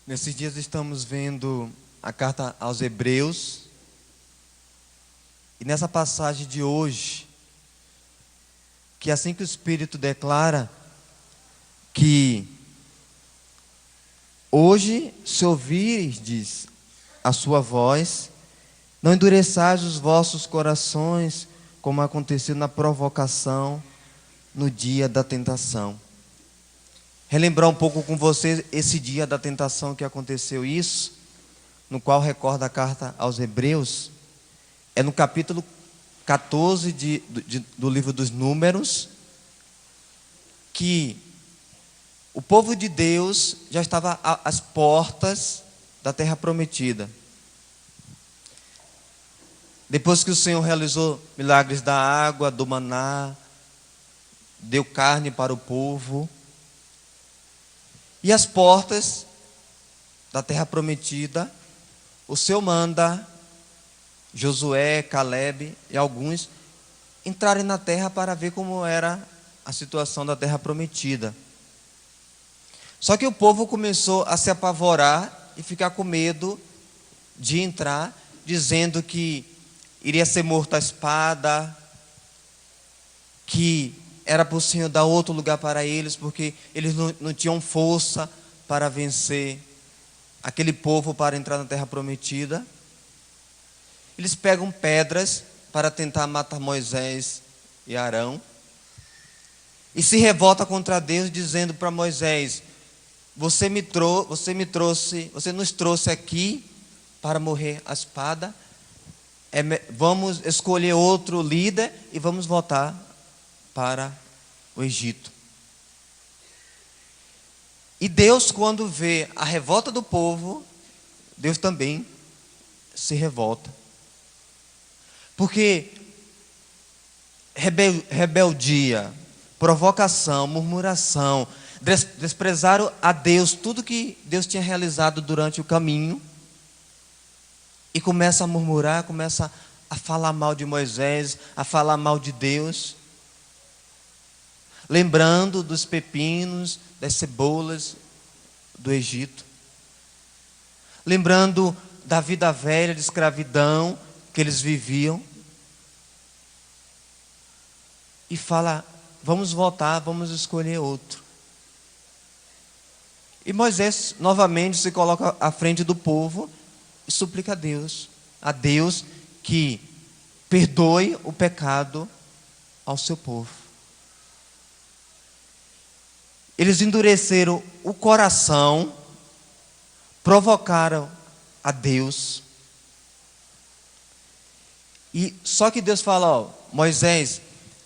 Nesses dias estamos vendo a carta aos Hebreus. E nessa passagem de hoje, que assim que o Espírito declara que hoje, se ouvirdes a sua voz, não endureçais os vossos corações, como aconteceu na provocação no dia da tentação. Relembrar um pouco com você esse dia da tentação que aconteceu isso, no qual recorda a carta aos Hebreus, é no capítulo 14 do livro dos Números, que o povo de Deus já estava às portas da terra prometida. Depois que o Senhor realizou milagres da água, do maná, deu carne para o povo, e as portas da terra prometida, o Senhor manda Josué, Caleb e alguns entrarem na terra para ver como era a situação da terra prometida. Só que o povo começou a se apavorar e ficar com medo de entrar, dizendo que iria ser morto à espada, que era para o Senhor dar outro lugar para eles, porque eles não tinham força para vencer aquele povo para entrar na terra prometida. Eles pegam pedras para tentar matar Moisés e Arão, e se revolta contra Deus, dizendo para Moisés: você nos trouxe aqui para morrer à espada. Vamos escolher outro líder e vamos voltar para o Egito. E Deus, quando vê a revolta do povo, Deus também se revolta. Porque rebeldia, provocação, murmuração, desprezaram a Deus, tudo que Deus tinha realizado durante o caminho, e começa a murmurar, começa a falar mal de Moisés, a falar mal de Deus, lembrando dos pepinos, das cebolas do Egito, lembrando da vida velha de escravidão que eles viviam, e fala: vamos voltar, vamos escolher outro. E Moisés novamente se coloca à frente do povo e suplica a Deus que perdoe o pecado ao seu povo. Eles endureceram o coração, provocaram a Deus. E só que Deus fala: ó, Moisés,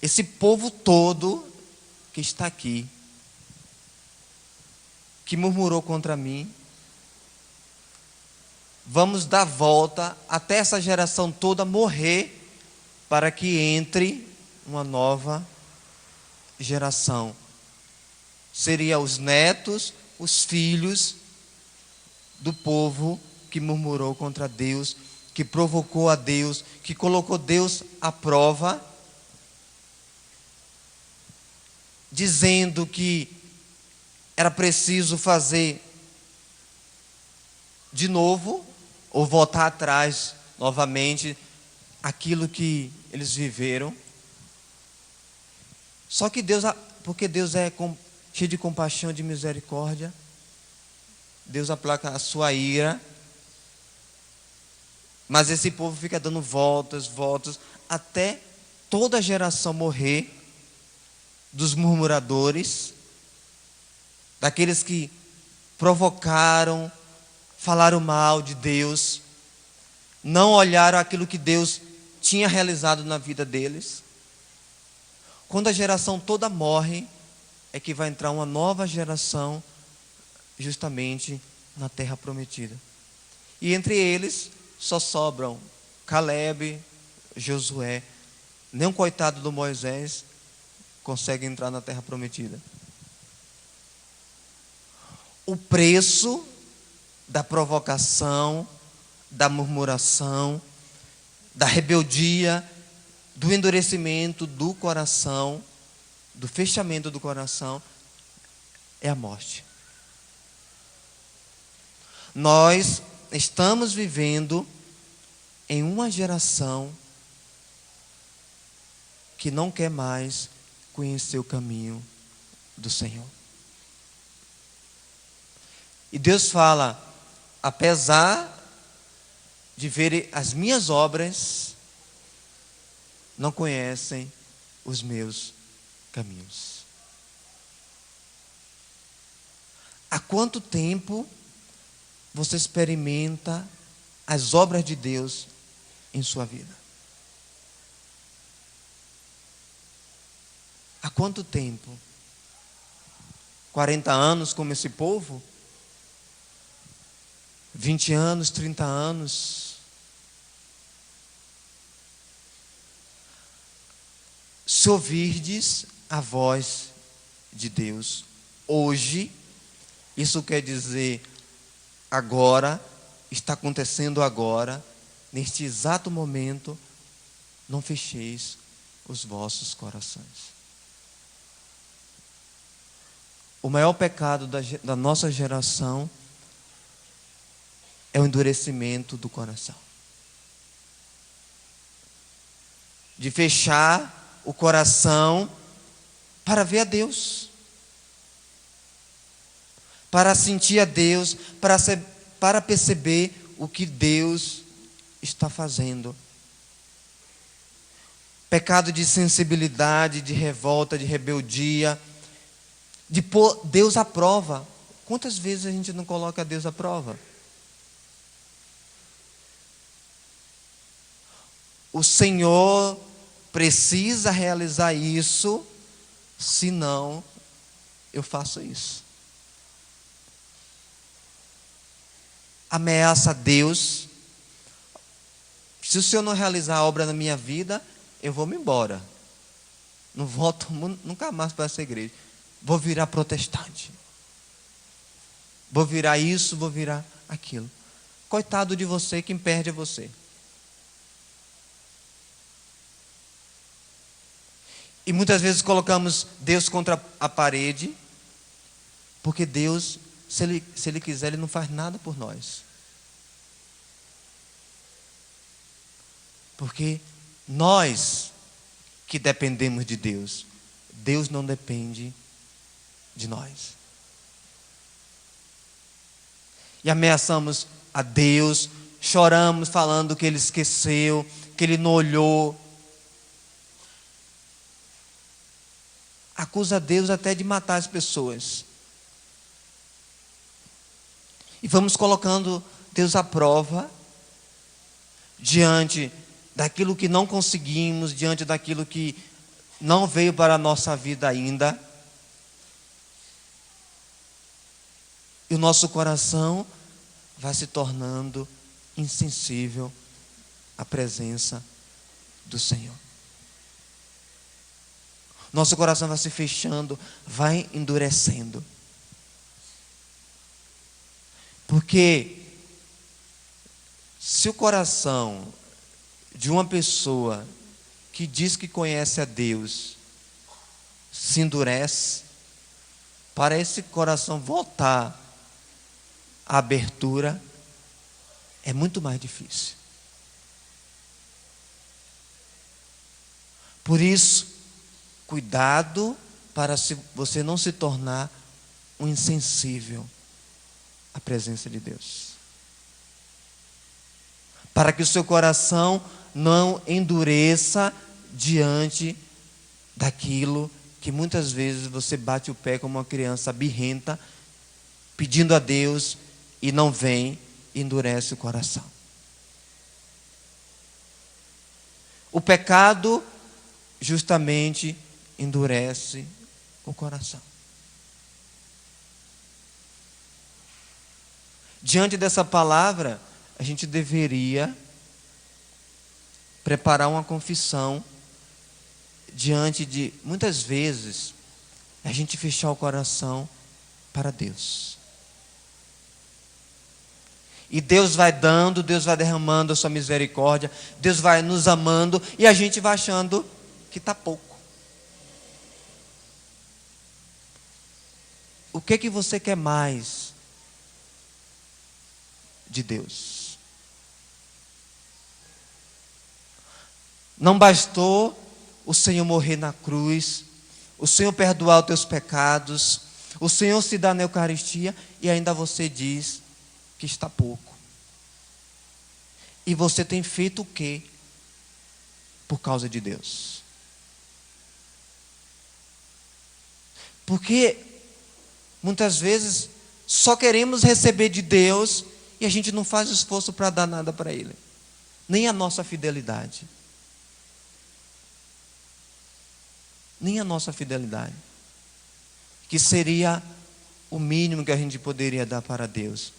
esse povo todo que está aqui, que murmurou contra mim, vamos dar volta até essa geração toda morrer, para que entre uma nova geração. Seria os netos, os filhos do povo que murmurou contra Deus, que provocou a Deus, que colocou Deus à prova, dizendo que era preciso fazer de novo, ou voltar atrás novamente, aquilo que eles viveram. Só que Deus, porque Deus é cheio de compaixão e de misericórdia, Deus aplaca a sua ira, mas esse povo fica dando voltas, até toda a geração morrer, dos murmuradores, daqueles que provocaram, falaram mal de Deus, não olharam aquilo que Deus tinha realizado na vida deles. Quando a geração toda morre, é que vai entrar uma nova geração, justamente na terra prometida. E entre eles só sobram Caleb, Josué. Nem um coitado do Moisés consegue entrar na terra prometida. O preço da provocação, da murmuração, da rebeldia, do endurecimento do coração, do fechamento do coração, é a morte. Nós estamos vivendo em uma geração que não quer mais conhecer o caminho do Senhor. E Deus fala: apesar de verem as minhas obras, não conhecem os meus caminhos. Há quanto tempo você experimenta as obras de Deus em sua vida? Há quanto tempo? 40 anos como esse povo? 20 anos, 30 anos? Se ouvirdes a voz de Deus hoje, isso quer dizer agora, está acontecendo agora, neste exato momento, não fecheis os vossos corações. O maior pecado da nossa geração é o endurecimento do coração. De fechar o coração para ver a Deus, para sentir a Deus, para perceber o que Deus está fazendo. Pecado de sensibilidade, de revolta, de rebeldia, de pôr Deus à prova. Quantas vezes a gente não coloca Deus à prova? O Senhor precisa realizar isso, senão eu faço isso. Ameaça a Deus: se o Senhor não realizar a obra na minha vida, eu vou me embora. Não volto nunca mais para essa igreja. Vou virar protestante. Vou virar isso, vou virar aquilo. Coitado de você, quem perde é você. E muitas vezes colocamos Deus contra a parede, porque Deus, se Ele quiser, Ele não faz nada por nós. Porque nós que dependemos de Deus, Deus não depende de nós. E ameaçamos a Deus, choramos falando que Ele esqueceu, que Ele não olhou. Acusa Deus até de matar as pessoas. E vamos colocando Deus à prova, diante daquilo que não conseguimos, diante daquilo que não veio para a nossa vida ainda. E o nosso coração vai se tornando insensível à presença do Senhor. Nosso coração vai se fechando, vai endurecendo. Porque se o coração de uma pessoa que diz que conhece a Deus se endurece, para esse coração voltar à abertura, é muito mais difícil. Por isso, cuidado para você não se tornar um insensível à presença de Deus. Para que o seu coração não endureça diante daquilo que muitas vezes você bate o pé como uma criança birrenta, pedindo a Deus e não vem, e endurece o coração. O pecado justamente endurece o coração. Diante dessa palavra, a gente deveria preparar uma confissão diante de, muitas vezes, a gente fechar o coração para Deus. E Deus vai dando, Deus vai derramando a sua misericórdia, Deus vai nos amando, e a gente vai achando que está pouco. O que você quer mais? de Deus. Não bastou o Senhor morrer na cruz, o Senhor perdoar os teus pecados, o Senhor se dá na Eucaristia e ainda você diz que está pouco. E você tem feito o quê por causa de Deus? Porque muitas vezes só queremos receber de Deus e a gente não faz esforço para dar nada para Ele, nem a nossa fidelidade. Nem a nossa fidelidade, que seria o mínimo que a gente poderia dar para Deus,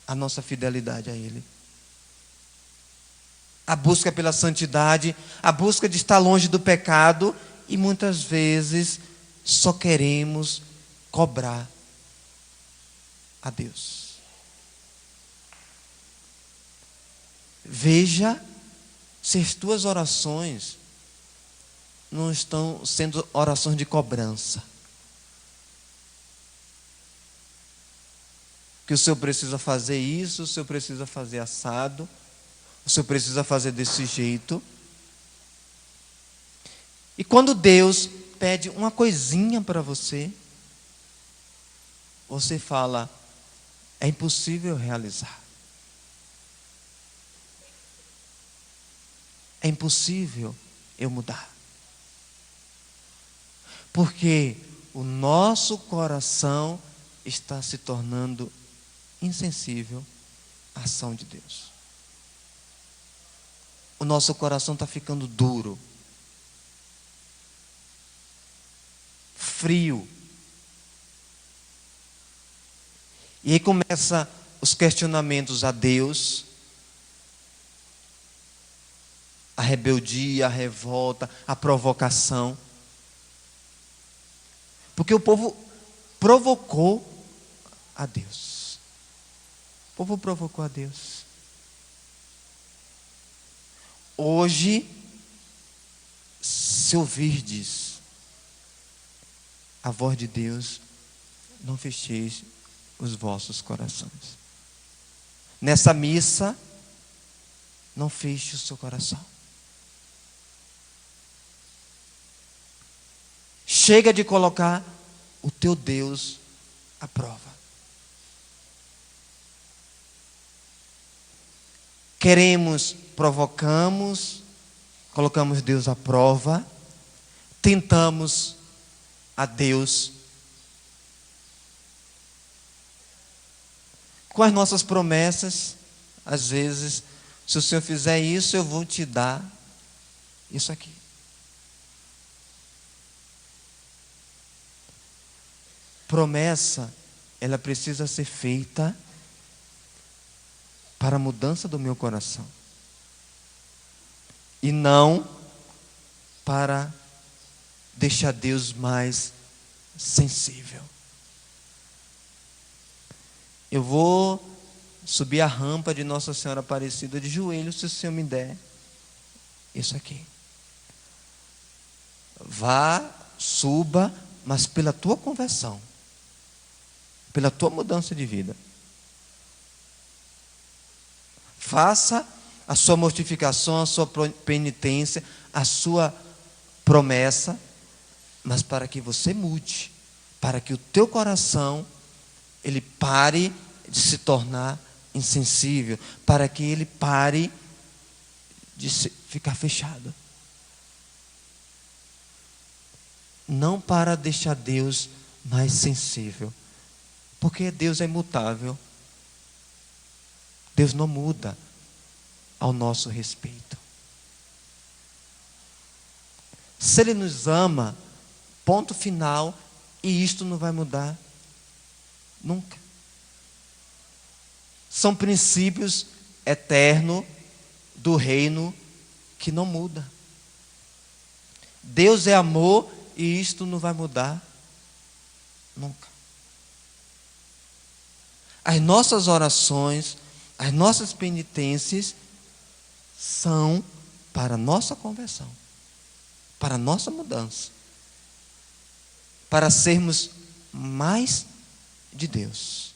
a nossa fidelidade a Ele. A busca pela santidade, a busca de estar longe do pecado, e muitas vezes só queremos cobrar a Deus. Veja se as tuas orações não estão sendo orações de cobrança. Que o Senhor precisa fazer isso, o Senhor precisa fazer assado, o Senhor precisa fazer desse jeito. E quando Deus pede uma coisinha para você, você fala, é impossível realizar. É impossível eu mudar. Porque o nosso coração está se tornando insensível à ação de Deus. O nosso coração está ficando duro, frio. E aí começa os questionamentos a Deus, a rebeldia, a revolta, a provocação. Porque o povo provocou a Deus. O povo provocou a Deus. Hoje, se ouvirdes a voz de Deus, não fecheis os vossos corações. Nessa missa, não feche o seu coração. Chega de colocar o teu Deus à prova. Provocamos, colocamos Deus à prova, tentamos a Deus com as nossas promessas. Às vezes, se o Senhor fizer isso, eu vou te dar isso aqui. Promessa, ela precisa ser feita para a mudança do meu coração. E não para deixar Deus mais sensível. Eu vou subir a rampa de Nossa Senhora Aparecida de joelhos, se o Senhor me der isso aqui. Vá, suba, mas pela tua conversão, pela tua mudança de vida. Faça a sua mortificação, a sua penitência, a sua promessa, mas para que você mude, para que o teu coração, ele pare de se tornar insensível, para que ele pare de ficar fechado. Não para deixar Deus mais sensível, porque Deus é imutável. Deus não muda ao nosso respeito. Se Ele nos ama, ponto final, e isto não vai mudar nunca. São princípios eternos do reino que não muda. Deus é amor e isto não vai mudar nunca. As nossas orações, as nossas penitências são para a nossa conversão, para a nossa mudança, para sermos mais de Deus.